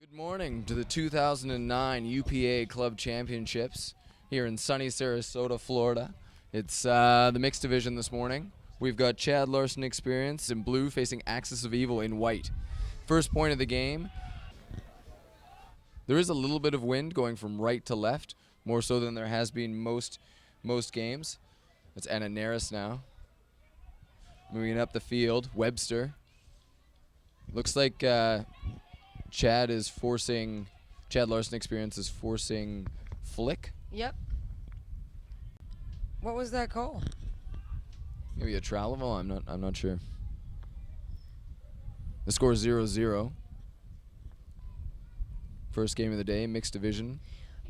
Good morning to the 2009 UPA Club Championships here in sunny Sarasota, Florida. It's the mixed division this morning. We've got Chad Larson Experience in blue facing Axis of Evil in white. First point of the game. There is a little bit of wind going from right to left, more so than there has been most games. It's Anna Neris now. Moving up the field, Webster. Looks like Chad Larson Experience is forcing Flick. Yep. What was that call? Maybe a travel. I'm not sure. The score is 0-0. First game of the day, mixed division,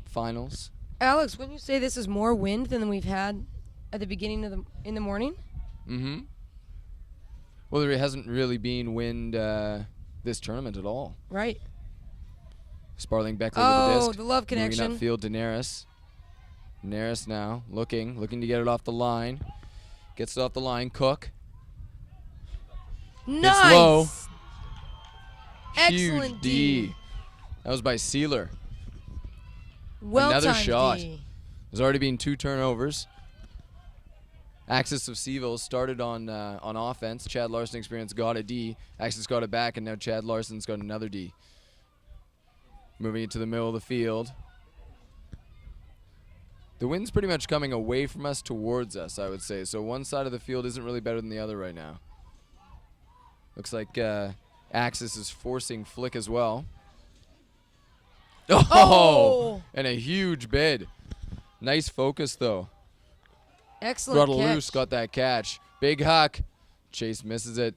finals. Alex, wouldn't you say this is more wind than we've had at the beginning of in the morning? Mm-hmm. Well, there hasn't really been wind this tournament at all. Right. Sparling Beckley with the disc. Oh, the love connection. Moving upfield to Neris. Neris now looking to get it off the line. Gets it off the line. Cook. Nice. It's low. Excellent Huge D. That was by Sealer. Well Another timed shot. D. There's already been 2 turnovers. Axis of Seville started on offense. Chad Larson Experience got a D. Axis got it back, and now Chad Larson's got another D. Moving it to the middle of the field. The wind's pretty much coming away from us towards us, I would say. So one side of the field isn't really better than the other right now. Looks like Axis is forcing Flick as well. Oh! And a huge bid. Nice focus, though. Excellent catch. Loose got that catch. Big huck. Chase misses it.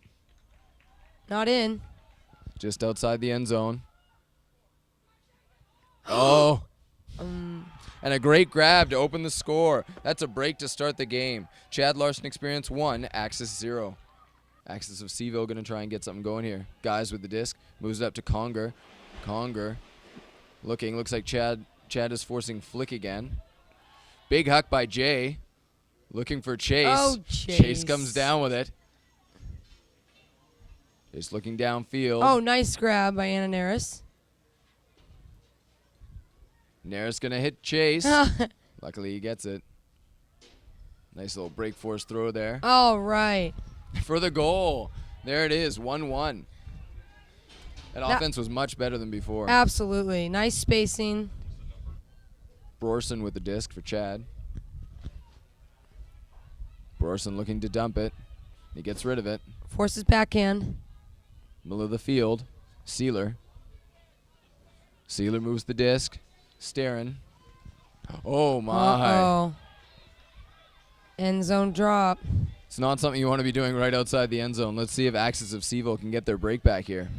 Not in. Just outside the end zone. Oh. And a great grab to open the score. That's a break to start the game. Chad Larson Experience 1, Axis 0. Axis of Seville going to try and get something going here. Guys with the disc. Moves it up to Conger. Conger looking. Looks like Chad is forcing Flick again. Big huck by Jay. Looking for Chase. Oh, Chase. Chase comes down with it. Just looking downfield. Oh, nice grab by Anna Neris. Neris going to hit Chase. Luckily, he gets it. Nice little break force throw there. All right. For the goal. There it is, 1-1. That offense was much better than before. Absolutely. Nice spacing. Brorson with the disc for Chad. Brorson looking to dump it. He gets rid of it. Forces backhand. Middle of the field. Sealer. Sealer moves the disc. Staring. Oh, my. Uh-oh. End zone drop. It's not something you want to be doing right outside the end zone. Let's see if Axis of Seville can get their break back here.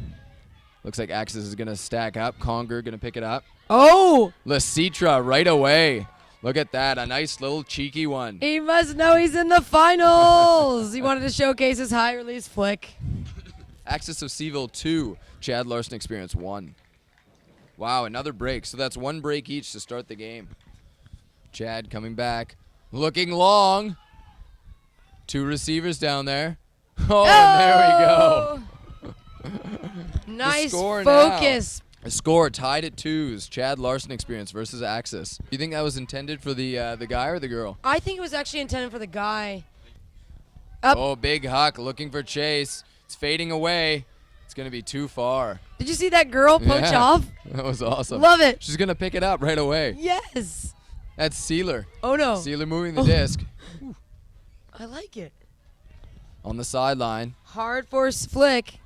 Looks like Axis is going to stack up. Conger going to pick it up. Oh! Lecitra right away. Look at that. A nice little cheeky one. He must know he's in the finals. He wanted to showcase his high release flick. Axis of Seville 2. Chad Larson Experience 1. Wow, another break. So that's 1 break each to start the game. Chad coming back. Looking long. 2 receivers down there. Oh, and there we go. Nice score focus. Now. The score tied at 2s. Chad Larson Experience versus Axis. Do you think that was intended for the guy or the girl? I think it was actually intended for the guy. Up. Oh, big huck looking for Chase. It's fading away. It's going to be too far. Did you see that girl poach off? That was awesome. Love it. She's going to pick it up right away. Yes. That's Sealer. Oh, no. Sealer moving the disc. I like it. On the sideline. Hard force flick.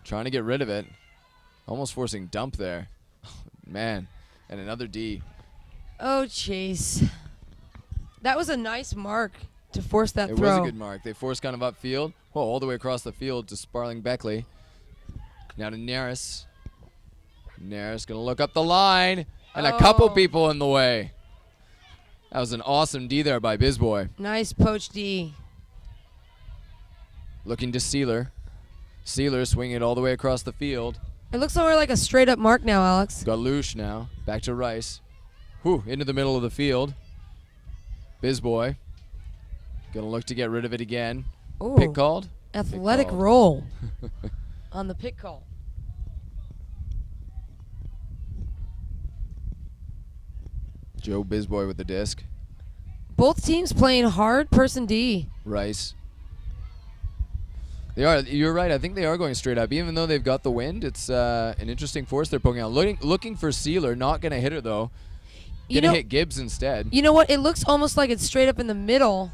Trying to get rid of it. Almost forcing dump there. Man. And another D. Oh, Chase. That was a nice mark to force that It throw. was a good mark. They forced kind of upfield. Whoa, all the way across the field to Sparling Beckley. Now to Neris. Neris going to look up the line. And a couple people in the way. That was an awesome D there by Bizboy. Nice poach D. Looking to Sealer. Sealer swinging it all the way across the field. It looks more like a straight up mark now, Alex. Galouche now. Back to Rice. Whew, into the middle of the field. Bizboy. Going to look to get rid of it again. Ooh. Pick called? Athletic Pick called. roll on the pick call. Joe Bizboy with the disc. Both teams playing hard person D. Rice. They are. You're right. I think they are going straight up. Even though they've got the wind, it's an interesting force they're poking out. Looking for Sealer. Not going to hit her, though. Going to hit Gibbs instead. You know what? It looks almost like it's straight up in the middle.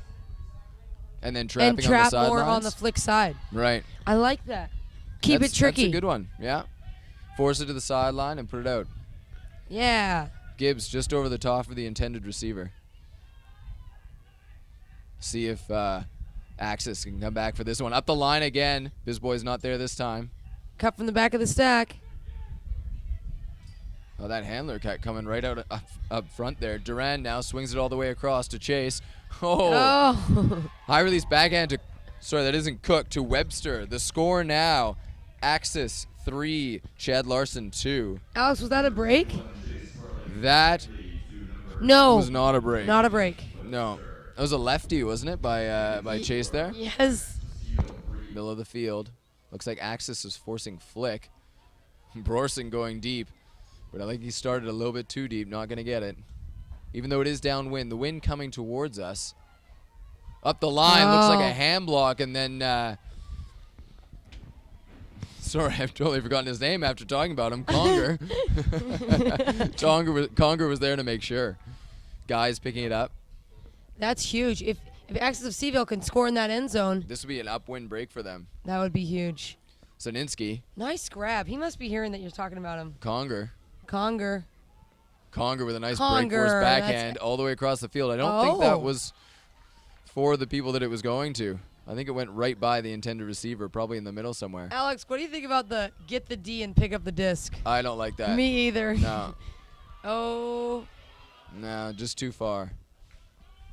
And then trapping and trap on the more sidelines. on the flick side. Right. I like that. Keep it tricky. That's a good one. Yeah. Force it to the sideline and put it out. Yeah. Gibbs just over the top of the intended receiver. See if Axis can come back for this one. Up the line again. Bizboy's not there this time. Cut from the back of the stack. Oh, that handler cut coming right out up front there. Duran now swings it all the way across to Chase. Oh. High release backhand to, sorry, that isn't Cook, to Webster. The score now, Axis 3, Chad Larson 2. Alex, was that a break? That was not a break. Not a break. No. That was a lefty, wasn't it, by Chase there? Yes. Middle of the field. Looks like Axis is forcing flick. Brorson going deep. But I think he started a little bit too deep. Not going to get it. Even though it is downwind. The wind coming towards us. Up the line. Looks like a hand block. And then... sorry, I've totally forgotten his name after talking about him. Conger. Conger was there to make sure. Guys picking it up. That's huge. If Axis of Seaville can score in that end zone, this would be an upwind break for them. That would be huge. Soninsky. Nice grab. He must be hearing that you're talking about him. Conger with a nice break force backhand all the way across the field. I don't think that was for the people that it was going to. I think it went right by the intended receiver, probably in the middle somewhere. Alex, what do you think about the get the D and pick up the disc? I don't like that. Me either. No. No, just too far.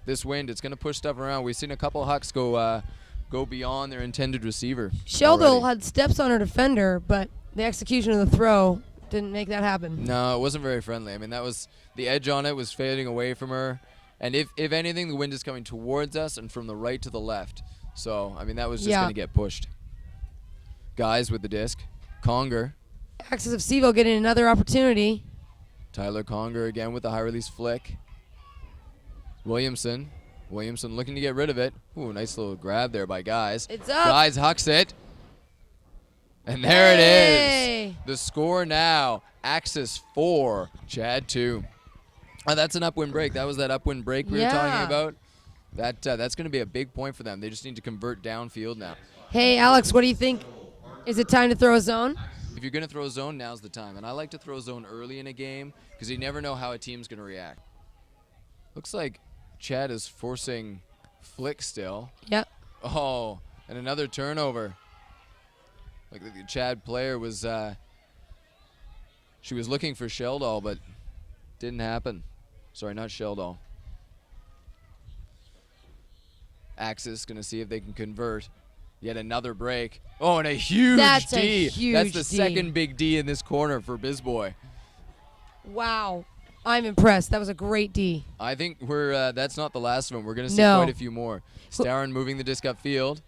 This wind, it's going to push stuff around. We've seen a couple Hucks go beyond their intended receiver. Sheldon had steps on her defender, but the execution of the throw didn't make that happen. No, it wasn't very friendly. I mean, that was the edge on it was fading away from her. And if anything, the wind is coming towards us and from the right to the left. So, I mean, that was just going to get pushed. Guys with the disc. Conger. Axis of Seaville getting another opportunity. Tyler Conger again with the high release flick. Williamson looking to get rid of it. Ooh, nice little grab there by Guys. It's up. Guys hucks it. And there it is. The score now, Axis 4, Chad 2. Oh, that's an upwind break. That was that upwind break we were talking about. That's going to be a big point for them. They just need to convert downfield now. Hey, Alex, what do you think? Is it time to throw a zone? If you're going to throw a zone, now's the time. And I like to throw a zone early in a game because you never know how a team's going to react. Looks like Chad is forcing flick still. Yep. Oh, and another turnover. Like the Chad player was, she was looking for Sheldall, but didn't happen. Sorry, not Sheldall. Axis going to see if they can convert. Yet another break. Oh, and a huge D. That's the second big D in this corner for Bizboy. Wow. I'm impressed. That was a great D. I think that's not the last of them. We're going to see quite a few more. Starren moving the disc upfield.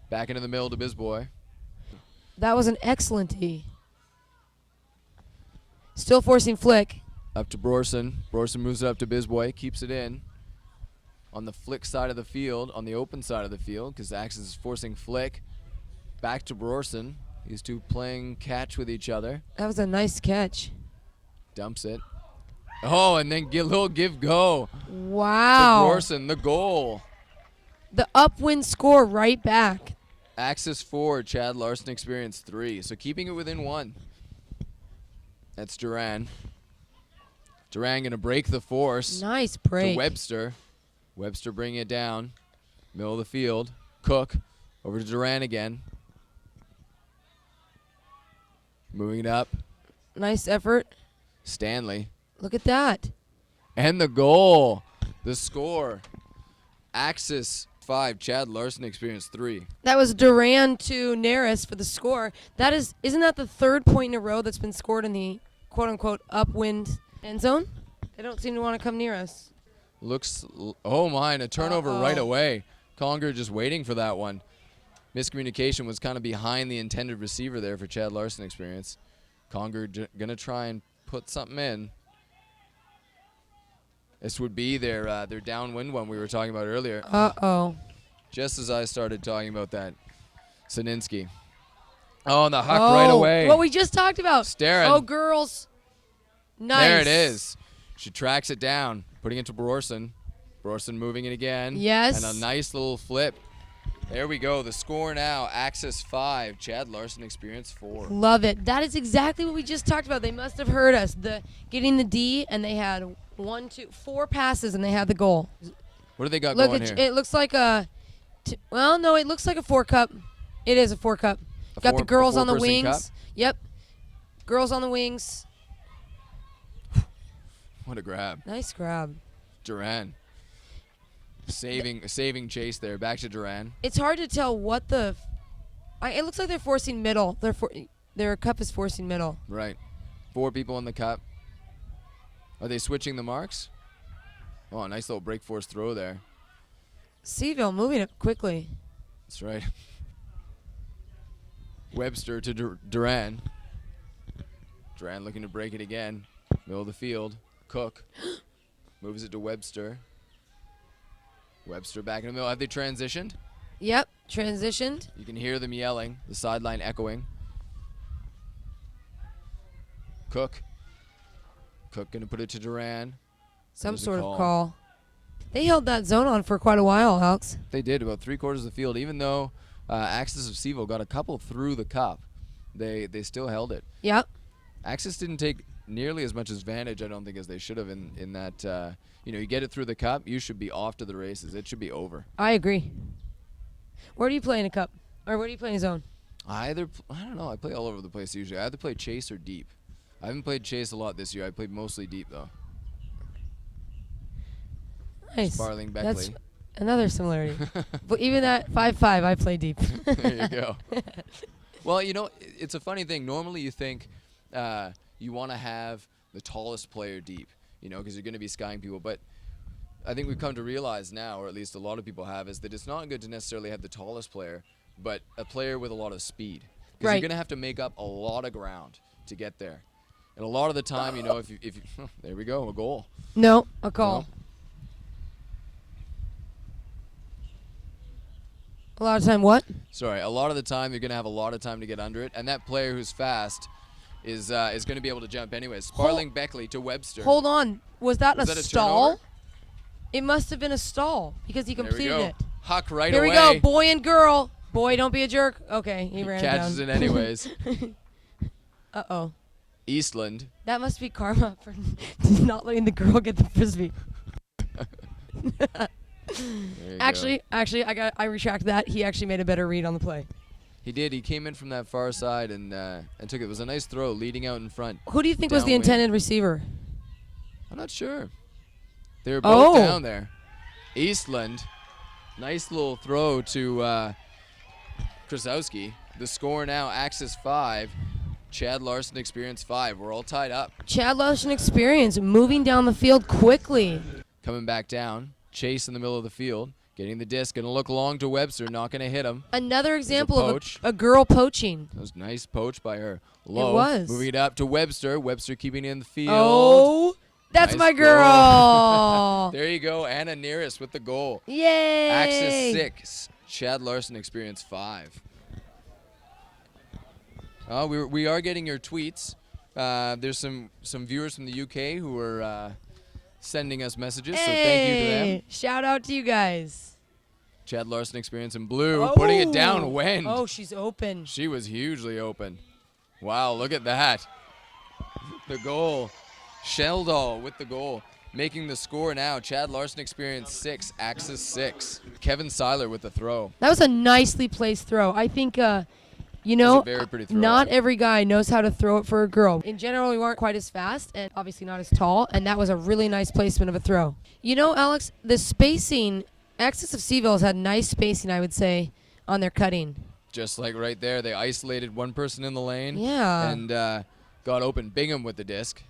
Back into the middle to Bizboy. That was an excellent D. Still forcing flick. Up to Brorson. Brorson moves it up to Bizboy. Keeps it in. On the flick side of the field. On the open side of the field. Because Axis is forcing flick. Back to Brorson. These two playing catch with each other. That was a nice catch. Dumps it. Oh, and then little give go. Wow. To Brorson, the goal. The upwind score right back. Axis 4, Chad Larson Experience 3. So keeping it within 1. That's Duran. Duran going to break the force. Nice break. To Webster. Webster bringing it down. Middle of the field. Cook. Over to Duran again. Moving it up. Nice effort. Stanley. Look at that. And the goal. The score. Axis 5, Chad Larson Experience 3. That was Duran to Neris for the score. Isn't that the third point in a row that's been scored in the quote-unquote upwind end zone? They don't seem to want to come near us. Oh my, and a turnover right away. Conger just waiting for that one. Miscommunication was kind of behind the intended receiver there for Chad Larson Experience. Conger going to try and put something in. This would be their downwind one we were talking about earlier. Uh-oh. Just as I started talking about that. Sininsky. Oh, and the huck right away. What we just talked about. Staring. Oh, girls. Nice. There it is. She tracks it down, putting it to Brorson. Brorson moving it again. Yes. And a nice little flip. There we go. The score now, Axis 5, Chad Larson Experience 4. Love it. That is exactly what we just talked about. They must have heard us. Getting the D, and they had 4 passes, and they had the goal. What do they got Look, going here? it looks like a well, no, it looks like a 4-cup. It is a 4-cup. Got the girls on the wings. Cup? Yep. Girls on the wings. What a grab. Nice grab. Duran. Saving chase there. Back to Duran. It's hard to tell what it looks like they're forcing middle. Their cup is forcing middle. Right. 4 people in the cup. Are they switching the marks? Oh, a nice little break force throw there. Seville moving it quickly. That's right. Webster to Duran. Duran looking to break it again. Middle of the field. Cook moves it to Webster. Webster back in the middle. Have they transitioned? Yep, transitioned. You can hear them yelling. The sideline echoing. Cook going to put it to Duran. Some There's a sort of call. They held that zone on for quite a while, Alex. They did, about 3/4 of the field. Even though Axis of Seville got a couple through the cup, they still held it. Yep. Axis didn't take nearly as much advantage, I don't think, as they should have in that, you get it through the cup, you should be off to the races. It should be over. I agree. Where do you play in a cup? Or where do you play in a zone? I don't know. I play all over the place usually. I either play chase or deep. I haven't played chase a lot this year. I played mostly deep, though. Nice. Sparling Beckley. That's another similarity. But even at 5'5", I play deep. There you go. Well, it's a funny thing. Normally you think you want to have the tallest player deep, because you're going to be skying people. But I think we've come to realize now, or at least a lot of people have, is that it's not good to necessarily have the tallest player, but a player with a lot of speed. Because you're going to have to make up a lot of ground to get there. And a lot of the time, if you there we go, a goal. No, a call. No. A lot of time what? Sorry, a lot of the time you're going to have a lot of time to get under it, and that player who's fast is going to be able to jump anyways. Sparling Beckley to Webster. Hold on. Was that a stall? turnover? It must have been a stall because he completed there we go. it. Huck right Here away. we go. Boy and girl. Boy, don't be a jerk. Okay, he ran catches it down. it anyways. Uh-oh. Eastland. That must be karma for not letting the girl get the frisbee. There you Actually, go. I retract that. He actually made a better read on the play. He did. He came in from that far side and took it. It was a nice throw, leading out in front. Who do you think was the Downwind. intended receiver? I'm not sure. They were both Oh. down there. Eastland. Nice little throw to Krasowski. The score now, Axis 5. Chad Larson Experience 5. We're all tied up. Chad Larson Experience moving down the field quickly. Coming back down. Chase in the middle of the field. Getting the disc. Going to look long to Webster. Not going to hit him. Another example of poach. a girl poaching. That was nice poach by her. Low. It was. Moving it up to Webster. Webster keeping it in the field. Oh, that's Nice my goal. girl. There you go. Anna Nearest with the goal. Yay. Axis 6. Chad Larson Experience 5. We are getting your tweets. There's some viewers from the UK who are sending us messages, so thank you to them. Shout out to you guys. Chad Larson Experience in blue, putting it downwind. Oh, she's open. She was hugely open. Wow, look at that. The goal. Sheldall with the goal. Making the score now. Chad Larson Experience 6, Axis 6. Kevin Seiler with the throw. That was a nicely placed throw. I think, It was a very pretty throw. not every guy knows how to throw it for a girl. In general, we weren't quite as fast and obviously not as tall, and that was a really nice placement of a throw. Alex, the spacing, Axis of Seville has had nice spacing, I would say, on their cutting. Just like right there, they isolated one person in the lane. Yeah. And got open. Bingham with the disc.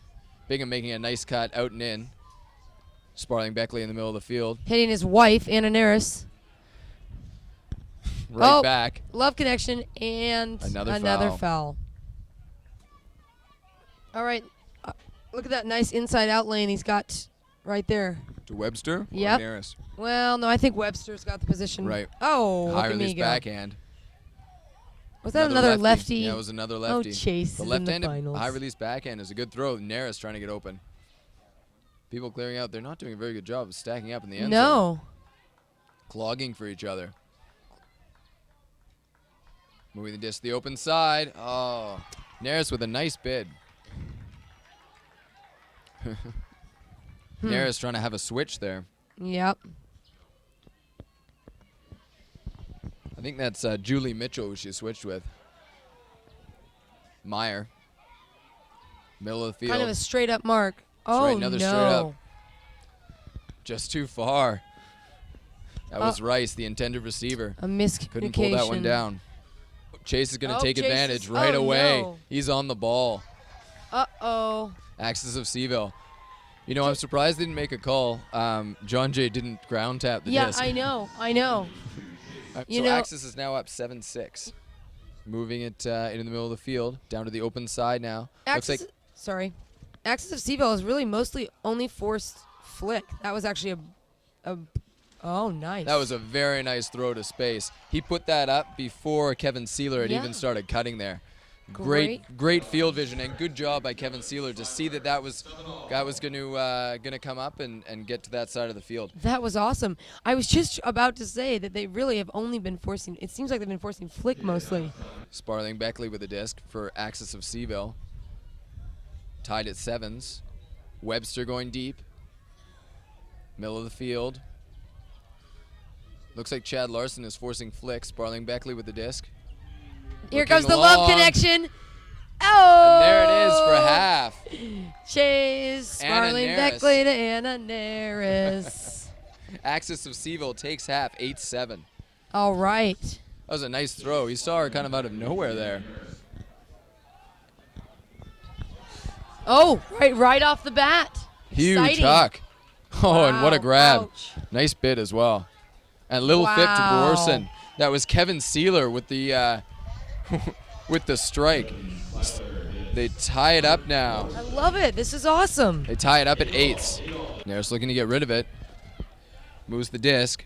Bingham making a nice cut out and in. Sparling Beckley in the middle of the field. Hitting his wife, Anna Neris. Right back. Love connection and Another foul. All right. Look at that nice inside out lane he's got right there. To Webster? Yep. Or Neris? Well, no, I think Webster's got the position. Right. Oh, High look at me release go. backhand. Was that another lefty? Yeah, it was another Oh, lefty. Chase The is in the left-handed finals. high release backhand is a good throw. Neris trying to get open. People clearing out. They're not doing a very good job of stacking up in the end zone. No. Clogging for each other. Moving the disc to the open side. Oh, Neris with a nice bid. Neris trying to have a switch there. Yep. I think that's Julie Mitchell who she switched with. Meyer. Middle of the field. Kind of a straight up mark. That's Oh, right, another no. straight up. Just too far. That was Rice, the intended receiver. A miscommunication. Couldn't pull that one down. Chase is going to take Chase advantage is- right oh, away. no. He's on the ball. Uh-oh. Axis of Seville. You know, I'm surprised they didn't make a call. John Jay didn't ground tap the Yeah, disc. I know. I know. You So know- Axis is now up 7-6. Moving it into the middle of the field, down to the open side now. Looks like Axis of Seville is really mostly only forced flick. That was actually oh, nice. that was a very nice throw to space. He put that up before Kevin Sealer had Yeah. even started cutting there. Great. Great field vision and good job by Kevin Sealer to see that was going to come up and get to that side of the field. That was awesome. I was just about to say that they really have only been forcing. It seems like they've been forcing flick mostly. Sparling Beckley with a disc for Axis of Seville. Tied at 7s. Webster going deep. Middle of the field. Looks like Chad Larson is forcing flick. Sparling Beckley with the disc. Here Looking comes the love long. connection. Oh! And there it is for half. Chase, Anna Sparling Neris. Beckley to Anna Neris. Axis of Seville takes half, 8-7. All right. That was a nice throw. He saw her kind of out of nowhere there. Oh, right off the bat. Huge Exciting. huck. Oh, and what a Wow, grab. ouch. Nice bid as well. And little fip to Wow. Borson. That was Kevin Sealer with the with the strike. They tie it up now. I love it. This is awesome. They tie it up at 8s. Neris looking to get rid of it. Moves the disc.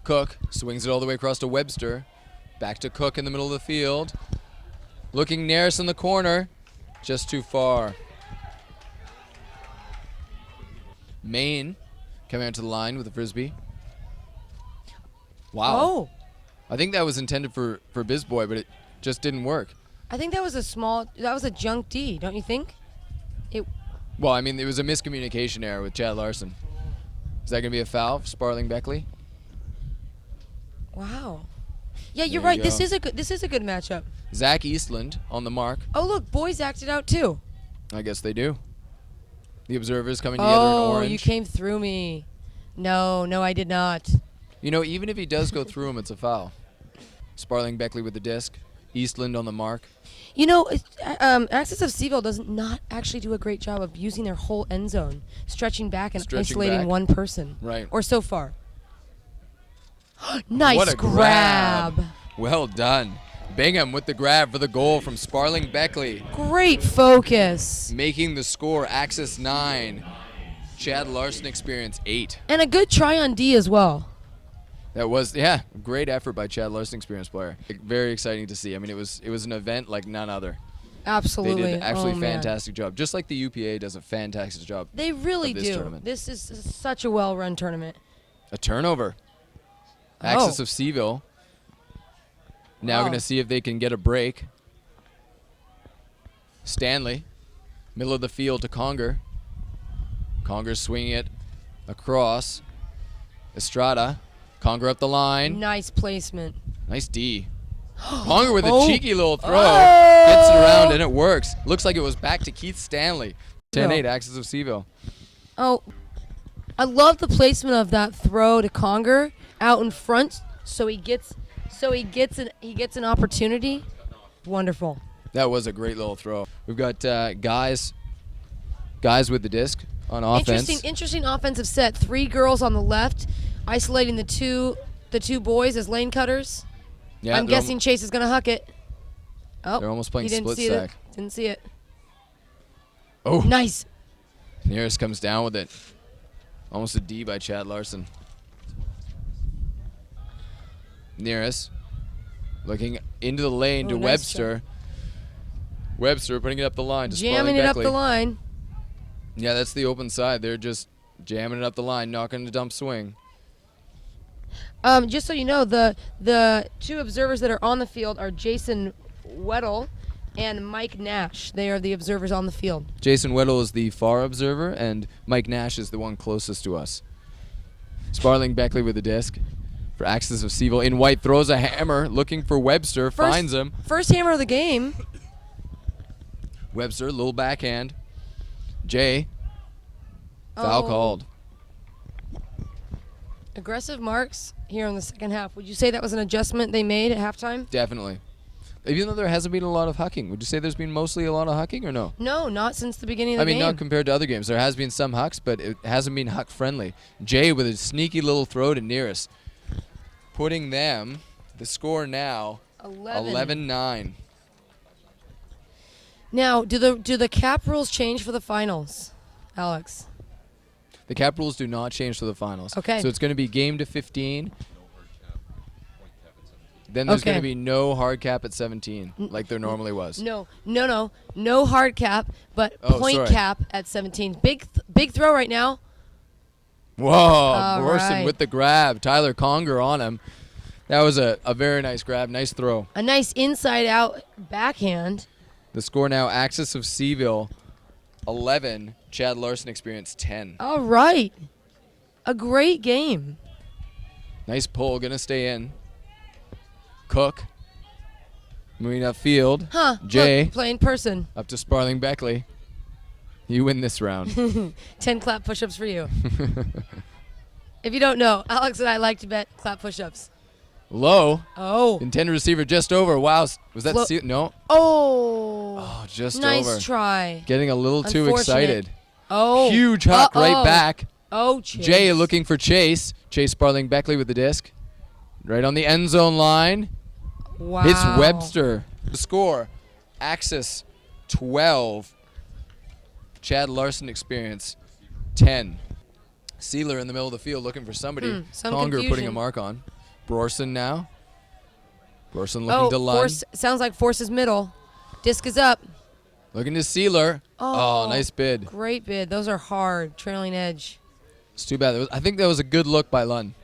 Cook swings it all the way across to Webster. Back to Cook in the middle of the field. Looking Neris in the corner. Just too far. Maine coming out to the line with the frisbee. Wow. Oh, I think that was intended for Bizboy, but it just didn't work. I think that was a junk D, don't you think? Well, I mean, it was a miscommunication error with Chad Larson. Is that going to be a foul for Sparling Beckley? Wow. Yeah, you're There you right. This go. is a good matchup. Zach Eastland on the mark. Oh, look, boys acted out too. I guess they do. The observers coming together in Oh, orange. you came through me. No, I did not. You know, even if he does go through him, it's a foul. Sparling Beckley with the disc. Eastland on the mark. You know, Axis of Seville does not actually do a great job of using their whole end zone, stretching back and Stretching isolating back. one person. Right. Or so far. Nice What a grab. Well done. Bingham with the grab for the goal from Sparling Beckley. Great focus. Making the score Axis 9. Chad Larson Experience 8. And a good try on D as well. That was, yeah, great effort by Chad Larson, experienced player. Very exciting to see. I mean, it was an event like none other. Absolutely. They did actually Oh, a man. fantastic job. Just like the UPA does a fantastic job. They really of this do. tournament. This is such a well-run tournament. A turnover. Oh. Axis of Seville. Now Oh. going to see if they can get a break. Stanley, middle of the field to Conger. Conger swinging it across. Estrada. Conger up the line. Nice placement. Nice D. Conger with a Oh. cheeky little throw. Oh. Gets it around and it works. Looks like it was back to Keith Stanley. 10-8, Axis of Seville. Oh, I love the placement of that throw to Conger out in front, so he gets an opportunity. Wonderful. That was a great little throw. We've got guys with the disc on offense. Interesting offensive set. 3 girls on the left, isolating the two boys as lane cutters. Yeah, I'm guessing Chase is gonna huck it. Oh, they're almost playing he didn't split see stack. it. Didn't see it. Oh, Nice. Nearest comes down with it. Almost a D by Chad Larson. Nearest looking into the lane to nice Webster. shot. Webster putting it up the line to Jamming it up the line. Yeah, that's the open side. They're just jamming it up the line, not going to dump swing. Just so you know, the two observers that are on the field are Jason Weddle and Mike Nash. They are the observers on the field. Jason Weddle is the far observer, and Mike Nash is the one closest to us. Sparling Beckley with the disc for Axis of Seville. In white, throws a hammer, looking for Webster, finds him. First hammer of the game. Webster, little backhand. Jay, foul called. Aggressive marks here in the second half. Would you say that was an adjustment they made at halftime? Definitely. Even though there hasn't been a lot of hucking, would you say there's been mostly a lot of hucking or no? No, not since the beginning of the game. Not compared to other games. There has been some hucks, but it hasn't been huck friendly. Jay with a sneaky little throw to Nearest, putting them, the score now, 11-9. Now, do the cap rules change for the finals, Alex? The cap rules do not change for the finals. Okay. So it's going to be game to 15. Then there's going to be no hard cap at 17, like there normally was. No hard cap, but point cap at 17. Big throw right now. Whoa, Larson right. with the grab. Tyler Conger on him. That was a very nice grab, nice throw. A nice inside-out backhand. The score now, Axis of Seville, 11. Chad Larson Experience, 10. All right. A great game. Nice pull, going to stay in. Cook, moving upfield. Jay, look, playing person. up to Sparling Beckley. You win this round. 10 clap push-ups for you. If you don't know, Alex and I like to bet clap push-ups. Low. Oh. Intended receiver just over. Wow. Was that no? Oh, just nice over. Nice try. Getting a little too excited. Oh. Huge huck right back. Oh, Chase. Jay looking for Chase. Chase Sparling Beckley with the disc. Right on the end zone line. Wow. Hits Webster. The score, Axis 12. Chad Larson Experience 10. Sealer in the middle of the field looking for somebody. Conger putting a mark on. Brorson now. Brorson looking to Lund. Sounds like Force's middle. Disc is up. Looking to Sealer. Oh, nice bid. Great bid. Those are hard. Trailing edge. It's too bad. I think that was a good look by Lund.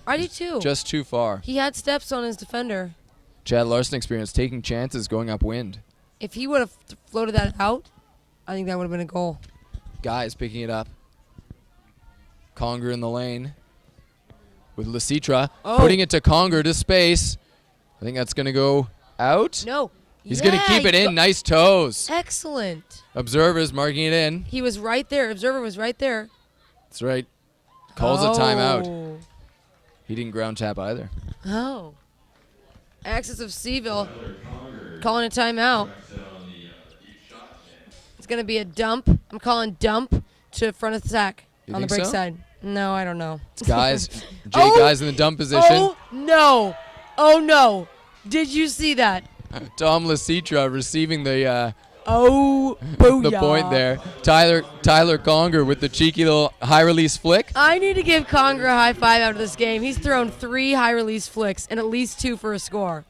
I do too. Just too far. He had steps on his defender. Chad Larson Experience taking chances going upwind. If he would have floated that out, I think that would have been a goal. Guys picking it up. Conger in the lane with Lecitra. Putting it to Conger to space. I think that's going to go out. No. He's going to keep it in. Nice toes. Excellent. Observers marking it in. He was right there. Observer was right there. That's right. Calls a timeout. He didn't ground tap either. Oh. Axis of Seville calling a timeout. It's going to be a dump. I'm calling dump to front of the sack on the break side. No, I don't know. It's guys. Guys in the dump position. Oh, no. Oh, no. Did you see that? Tom Lecitra receiving the booyah. the point there. Tyler Conger with the cheeky little high release flick. I need to give Conger a high five after this game. He's thrown 3 high release flicks and at least 2 for a score.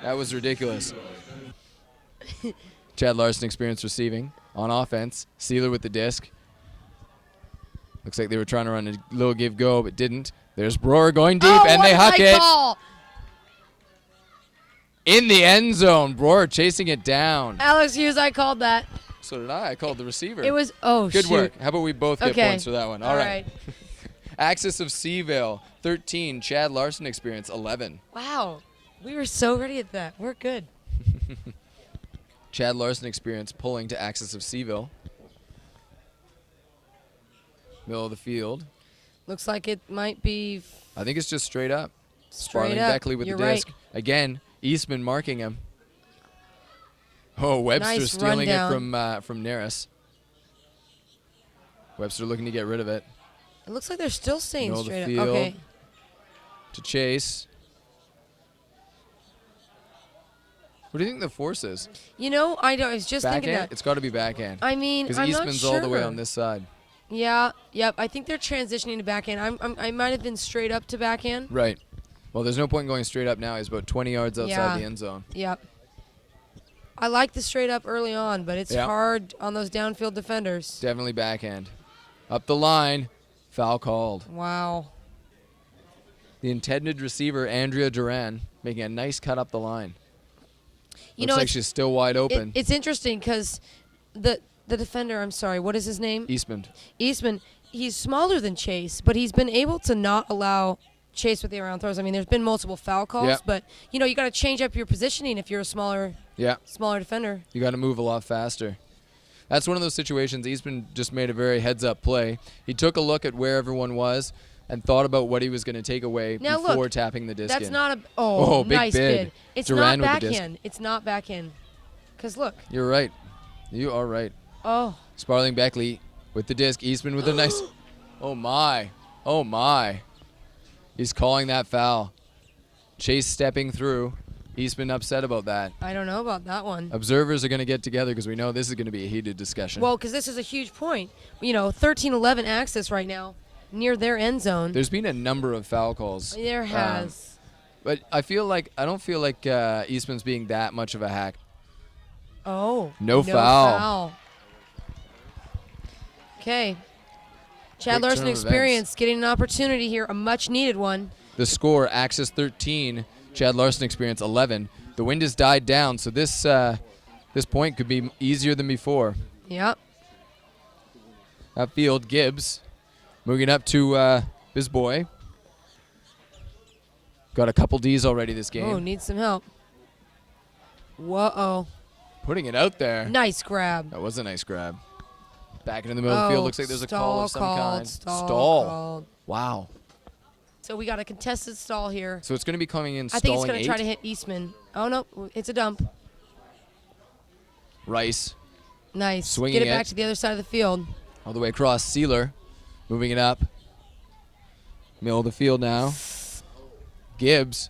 That was ridiculous. Chad Larson Experience receiving on offense. Sealer with the disc. Looks like they were trying to run a little give go, but didn't. There's Brewer going deep, and they huck it. Call. In the end zone. Brewer chasing it down. Alex Hughes, I called that. So did I. I called the receiver. It was, Good shoot. work. How about we both get points for that one? All right. Axis of Seville, 13. Chad Larson Experience, 11. Wow. We were so ready at that. We're good. Chad Larson Experience pulling to Axis of Seville. Middle of the field. Looks like it might be. I think it's just straight up. Straight up. Beckley with the disc. Right. Again, Eastman marking him. Oh, Webster Nice stealing rundown. it from Neris. Webster looking to get rid of it. It looks like they're still staying Middle of straight the up. field. Okay. To Chase. What do you think the force is? You know, I was just thinking Backhand? that. It's got to be backhand. I mean, because I'm Eastman's not sure. all the way on this side. Yeah, yep. I think they're transitioning to backhand. I might have been straight up to backhand. Right. Well, there's no point in going straight up now. He's about 20 yards outside the end zone. Yep. I like the straight up early on, but it's Yep. hard on those downfield defenders. Definitely backhand. Up the line. Foul called. Wow. The intended receiver, Andrea Duran, making a nice cut up the line. Looks like she's still wide open. It's interesting because the defender, I'm sorry, what is his name? Eastman. Eastman, he's smaller than Chase, but he's been able to not allow Chase with the around throws. I mean, there's been multiple foul calls, but, you got to change up your positioning if you're a smaller defender. You got to move a lot faster. That's one of those situations. Eastman just made a very heads-up play. He took a look at where everyone was and thought about what he was going to take away before tapping the disc That's in. not a big nice bid. It's Duran not with the disc. backhand. It's not backhand. Because look. You're right. You are right. Oh. Sparling Beckley with the disc. Eastman with a nice. Oh my. Oh my. He's calling that foul. Chase stepping through. Eastman upset about that. I don't know about that one. Observers are going to get together because we know this is going to be a heated discussion. Well, because this is a huge point. 13-11 access right now near their end zone. There's been a number of foul calls. There has. But I don't feel like Eastman's being that much of a hack. Oh. No foul. Okay. Chad Larson Experience getting an opportunity here, a much-needed one. The score, Axis 13, Chad Larson Experience 11. The wind has died down, so this point could be easier than before. Yep. Upfield, Gibbs moving up to his boy. Got a couple Ds already this game. Oh, needs some help. Whoa. Putting it out there. Nice grab. That was a nice grab. Back into the middle of the field. Looks like there's a call of some kind. Stall called. Wow. So we got a contested stall here. So it's going to be coming in I think it's going to try to hit Eastman. Oh, no. It's a dump. Rice. Nice. Swinging Get it back to the other side of the field. All the way across. Sealer moving it up. Middle of the field now. Gibbs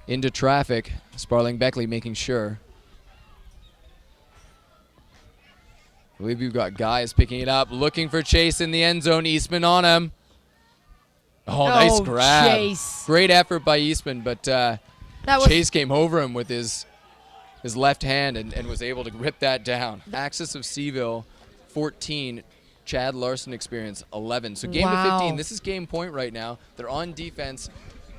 into traffic. Sparling Beckley making sure. I believe you've got guys picking it up, looking for Chase in the end zone. Eastman on him. Oh, nice grab. Chase. Great effort by Eastman, but Chase came over him with his left hand and was able to rip that down. Axis of Seaville, 14. Chad Larson Experience, 11. So game of 15. This is game point right now. They're on defense.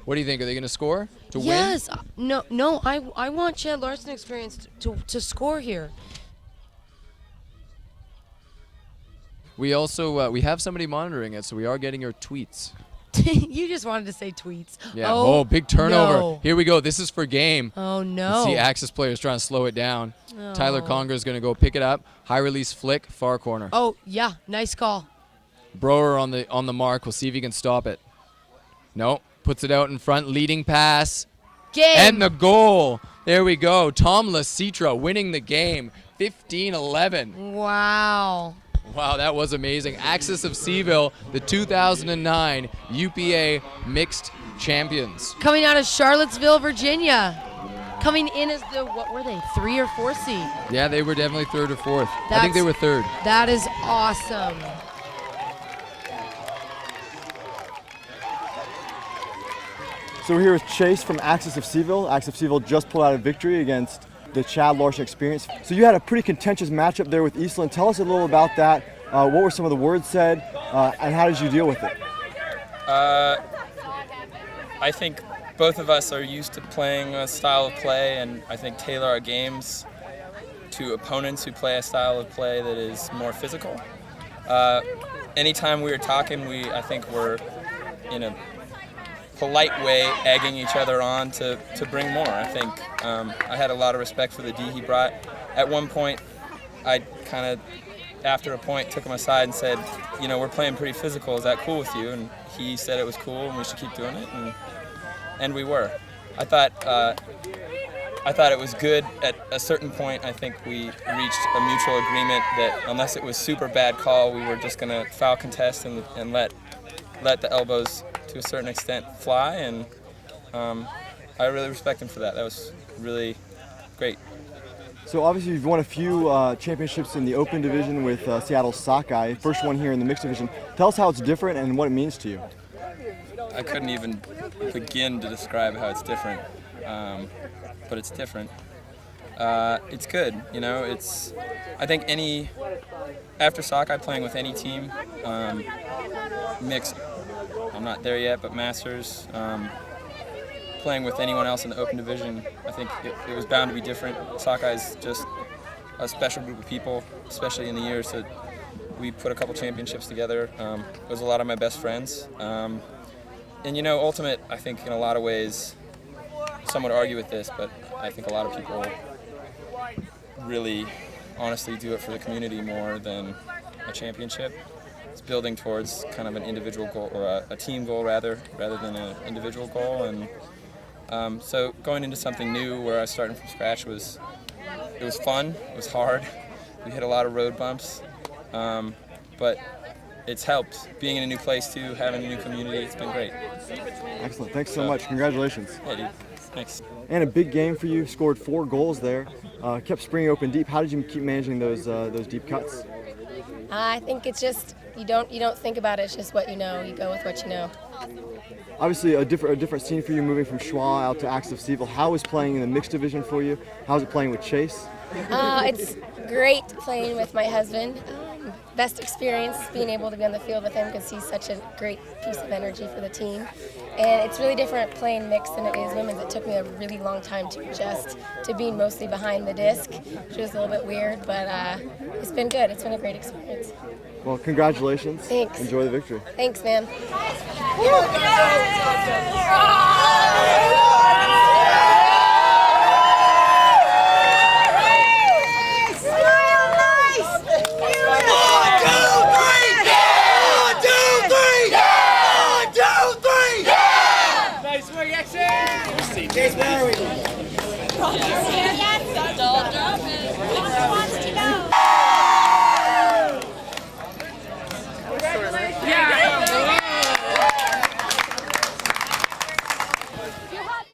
What do you think? Are they going to score to win? Yes. No. I want Chad Larson Experience to score here. We also we have somebody monitoring it, so we are getting your tweets. You just wanted to say tweets. Yeah. Oh, big turnover. No. Here we go. This is for game. Oh, no. See Axis players trying to slow it down. Oh. Tyler Conger is going to go pick it up. High release flick, far corner. Oh, yeah. Nice call. Brower on the mark. We'll see if he can stop it. No. Puts it out in front. Leading pass. Game. And the goal. There we go. Tom Lasitra winning the game. 15-11. Wow. Wow, that was amazing. Axis of Seaville, the 2009 UPA Mixed Champions. Coming out of Charlottesville, Virginia. Coming in as what were they, 3 or 4 seed? Yeah, they were definitely 3rd or 4th. I think they were 3rd. That is awesome. So we're here with Chase from Axis of Seaville. Axis of Seaville just pulled out a victory against the Chad Larson Experience. So you had a pretty contentious matchup there with Eastland. Tell us a little about that. What were some of the words said, and how did you deal with it? I think both of us are used to playing a style of play, and I think tailor our games to opponents who play a style of play that is more physical. Anytime we were talking, I think we're in a polite way egging each other on to bring more. I think I had a lot of respect for the D he brought. At one point, I kind of, after a point, took him aside and said, we're playing pretty physical. Is that cool with you? And he said it was cool and we should keep doing it, and we were. I thought it was good. At a certain point, I think we reached a mutual agreement that unless it was super bad call, we were just going to foul contest and let the elbows to a certain extent fly, and I really respect him for that. That was really great. So obviously you've won a few championships in the open division with Seattle's Sockeye, first one here in the mixed division. Tell us how it's different and what it means to you. I couldn't even begin to describe how it's different, but it's different. It's good, you know. I think after Sockeye, playing with any team, mixed, I'm not there yet, but Masters, playing with anyone else in the open division, I think it was bound to be different. Sockeye just a special group of people, especially in the years that we put a couple championships together. It was a lot of my best friends. And you know, ultimate, I think in a lot of ways, some would argue with this, but I think a lot of people really honestly do it for the community more than a championship. It's building towards kind of an individual goal, or a team goal rather than an individual goal. And so going into something new where I was starting from scratch was fun, it was hard. We hit a lot of road bumps, but it's helped. Being in a new place too, having a new community, it's been great. Excellent, thanks so much, congratulations. Yeah, dude, thanks. And a big game for you, scored 4 goals there, kept Spring open deep. How did you keep managing those deep cuts? I think it's just, you don't think about it, it's just what you know, you go with what you know. Obviously a different scene for you moving from Schwa out to Axis of Seville. How is playing in the mixed division for you? How's it playing with Chase? It's great playing with my husband. Best experience being able to be on the field with him because he's such a great piece of energy for the team. And it's really different playing mixed than it is women's. It took me a really long time to adjust to being mostly behind the disc, which was a little bit weird, but it's been good. It's been a great experience. Well, congratulations. Thanks. Enjoy the victory. Thanks, man. Nice work, action! There we go.